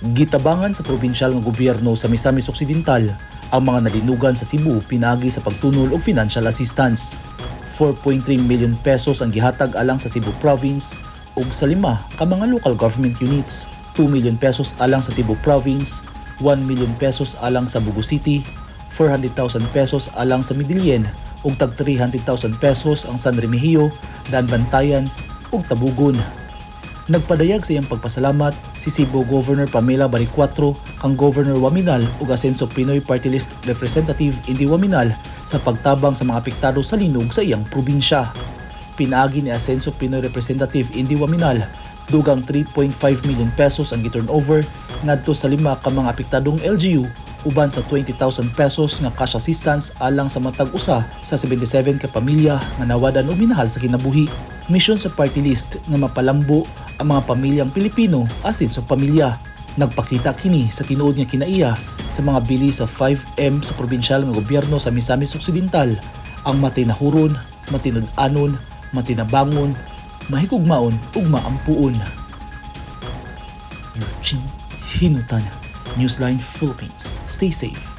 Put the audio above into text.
Gitabangan sa probinsyal nga gobyerno sa Misamis Occidental ang mga nalinugan sa Cebu pinaagi sa pagtunol og financial assistance. 4.3 million pesos ang gihatag alang sa Cebu Province ug sa 5 ka mga local government units. 2 million pesos alang sa Cebu Province, 1 million pesos alang sa Bugo City, 400,000 pesos alang sa Midilien ug tag 300,000 pesos ang San Remigio, Danbantayan ug Tabugon. Nagpadayag sa iyang pagpasalamat si Cebu Governor Pamela Baricuatro kang Governor Waminal ug Asenso Pinoy Party List Representative Indy Waminal sa pagtabang sa mga apektado sa linog sa iyang probinsya. Pinaagi ni Asenso Pinoy Representative Indy Waminal dugang 3.5 million pesos ang gi-turnover ngadto sa 5 ka mga apektadong LGU uban sa 20,000 pesos nga cash assistance alang sa matag usa sa 77 ka pamilya nga nawadan og minahal sa kinabuhi. Misyon sa party list nga mapalambo ang mga pamilyang Pilipino asin sa pamilya. Nagpakita kini sa tinuod nga kinaiya sa mga bili sa 5M sa probinsyal nga gobyerno sa Misamis Occidental, ang matinahuron, matinud-anon, matinabangon, mahigugmaon ug maampuon. Eugene Hinutan, Newsline Philippines. Stay safe.